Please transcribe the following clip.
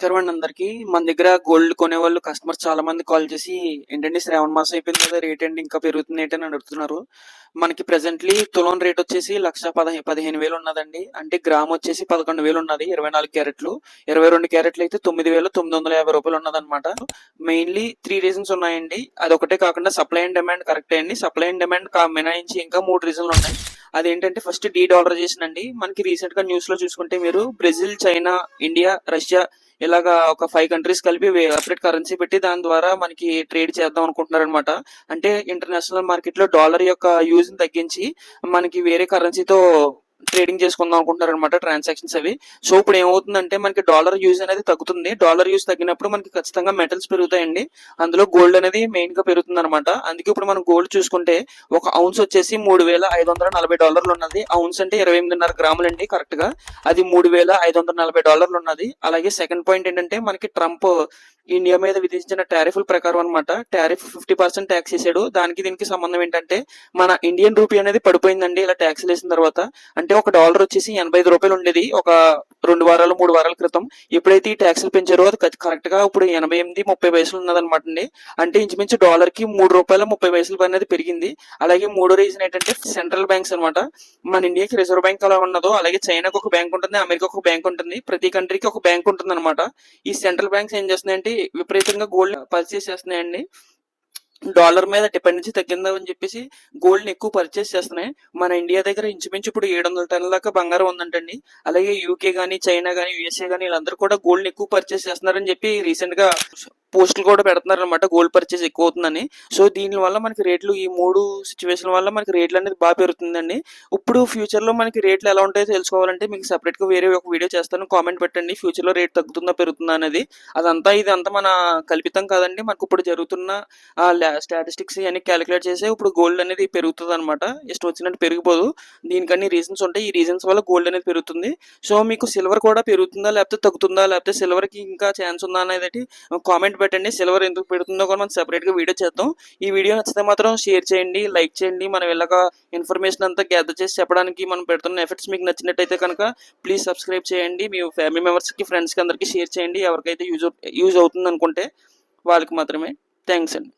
నమస్కారం అందరికి. మన దగ్గర గోల్డ్ కొనేవాళ్ళు కస్టమర్స్ చాలా మంది కాల్ చేసి ఏంటండి శ్రావణ మాసం అయిపోయింది కదా, రేట్ ఏంటి ఇంకా పెరుగుతుంది ఏంటి అని అడుగుతున్నారు. మనకి ప్రెసెంట్లీ తులం రేట్ వచ్చేసి 1,15,000 ఉన్నదండి. అంటే గ్రామ్ వచ్చేసి 11,000 ఉన్నది. 24 క్యారెట్లు. 22 క్యారెట్లు అయితే 9,950 ఉన్నదన్నమాట. మెయిన్లీ 3 రీజన్స్ ఉన్నాయండి. అదొకటే కాకుండా సప్లై అండ్ డిమాండ్ కరెక్టే అండి. సప్లై అండ్ డిమాండ్ మినహాయించి ఇంకా 3 రీజన్లు ఉన్నాయి. అదేంటంటే ఫస్ట్ డీ డాలరైజేషన్ అండి. మనకి రీసెంట్ గా న్యూస్ లో చూసుకుంటే మీరు బ్రెజిల్, చైనా, ఇండియా, రష్యా ఇలాగా ఒక 5 కంట్రీస్ కలిపి సెపరేట్ కరెన్సీ పెట్టి దాని ద్వారా మనకి ట్రేడ్ చేద్దాం అనుకుంటున్నారు అనమాట. అంటే ఇంటర్నేషనల్ మార్కెట్ లో డాలర్ యొక్క యూజ్ తగ్గించి మనకి వేరే కరెన్సీతో ట్రేడింగ్ చేసుకుందాం అనుకుంటున్నారు అనమాట ట్రాన్సాక్షన్స్ అవి. సో ఇప్పుడు ఏమవుతుందంటే మనకి డాలర్ యూజ్ అనేది తగ్గుతుంది. డాలర్ యూజ్ తగ్గినప్పుడు మనకి ఖచ్చితంగా మెటల్స్ పెరుగుతాయండి. అందులో గోల్డ్ అనేది మెయిన్ గా పెరుగుతుంది అనమాట. అందుకే ఇప్పుడు మనం గోల్డ్ చూసుకుంటే ఒక ఔన్స్ వచ్చేసి $3,540 ఉన్నది. ఔన్స్ అంటే 28.5 గ్రాములు అండి కరెక్ట్ గా. అది $3,540 ఉన్నది. అలాగే సెకండ్ పాయింట్ ఏంటంటే మనకి ట్రంప్ ఇండియా మీద విధించిన టారిఫ్ల ప్రకారం అనమాట. టారిఫ్ 50% ట్యాక్స్ వేసాడు. దానికి దీనికి సంబంధం ఏంటంటే మన ఇండియన్ రూపీ అనేది పడిపోయిందండి ఇలా ట్యాక్స్ వేసిన తర్వాత. అంటే ఒక డాలర్ వచ్చేసి 85 రూపాయలు ఉండేది ఒక 2 వారాలు 3 వారాల క్రితం. ఎప్పుడైతే ఈ ట్యాక్స్లు పెంచారో అది కరెక్ట్ గా ఇప్పుడు 88.30 ఉన్నదన్నమాట అండి. అంటే ఇంచుమించు డాలర్ కి $3.30 అనేది పెరిగింది. అలాగే మూడో రీజన్ ఏంటంటే సెంట్రల్ బ్యాంక్స్ అనమాట. మన ఇండియాకి రిజర్వ్ బ్యాంక్ అలా ఉన్నదో అలాగే చైనాకి ఒక బ్యాంక్ ఉంటుంది, అమెరికాకి ఒక బ్యాంక్ ఉంటుంది, ప్రతి కంట్రీకి ఒక బ్యాంక్ ఉంటుంది అనమాట. ఈ సెంట్రల్ బ్యాంక్స్ ఏం చేస్తున్నాయంటే విపరీతంగా గోల్డ్ పర్చేస్ చేస్తున్నాయండి. డాలర్ మీద డిపెండెన్సీ తగ్గిందని చెప్పేసి గోల్డ్ ని ఎక్కువ పర్చేస్ చేస్తున్నాయి. మన ఇండియా దగ్గర ఇంచుమించు ఇప్పుడు 700 టన్నుల దాకా బంగారం ఉందంటండి. అలాగే యూకే గానీ, చైనా గానీ, యుఎస్ఏ గానీ వీళ్ళందరూ కూడా గోల్డ్ ని ఎక్కువ పర్చేస్ చేస్తున్నారని చెప్పి రీసెంట్ గా పోస్టులు కూడా పెడుతున్నారు అనమాట, గోల్డ్ పర్చేస్ ఎక్కువ అవుతుందని. సో దీని వల్ల మనకి రేట్లు ఈ 3 సిచ్యువేషన్ వల్ల మనకి రేట్లు అనేది బాగా పెరుగుతుందండి. ఇప్పుడు ఫ్యూచర్ లో మనకి రేట్లు ఎలా ఉంటాయో తెలుసుకోవాలంటే మీకు సెపరేట్ గా వేరే ఒక వీడియో చేస్తాను, కామెంట్ పెట్టండి. ఫ్యూచర్ లో రేట్ తగ్గుతుందా పెరుగుతుందా అనేది. ఇదంతా మన కల్పితం కాదండి. మనకు ఇప్పుడు జరుగుతున్న స్టాటిస్టిక్స్ ఇవన్నీ క్యాలిక్యులేట్ చేసి ఇప్పుడు గోల్డ్ అనేది పెరుగుతుంది అనమాట. ఇష్టం వచ్చినట్టు పెరిగిపోదు. దీనికన్నీ రీజన్స్ ఉంటాయి. ఈ రీజన్స్ వల్ల గోల్డ్ అనేది పెరుగుతుంది. సో మీకు సిల్వర్ కూడా పెరుగుతుందా లేకపోతే తగ్గుతుందా, లేకపోతే సిల్వర్ కి ఇంకా ఛాన్స్ ఉందా అనేది కామెంట్ పెట్టండి. సిల్వర్ ఎందుకు పెడుతుందో కూడా మనం సెపరేట్ గా వీడియో చేద్దాం. ఈ వీడియో నచ్చితే మాత్రం షేర్ చేయండి, లైక్ చేయండి. మనం ఇలాగ ఇన్ఫర్మేషన్ అంతా గ్యాదర్ చేసి చెప్పడానికి మనం పెడుతున్న ఎఫర్ట్స్ మీకు నచ్చినట్టయితే కనుక ప్లీజ్ సబ్స్క్రైబ్ చేయండి. మీ ఫ్యామిలీ మెంబర్స్ కి, ఫ్రెండ్స్ కి అందరికీ షేర్ చేయండి. ఎవరికైతే యూజ్ అవుతుంది అనుకుంటే వాళ్ళకి మాత్రమే. థ్యాంక్స్ అండి.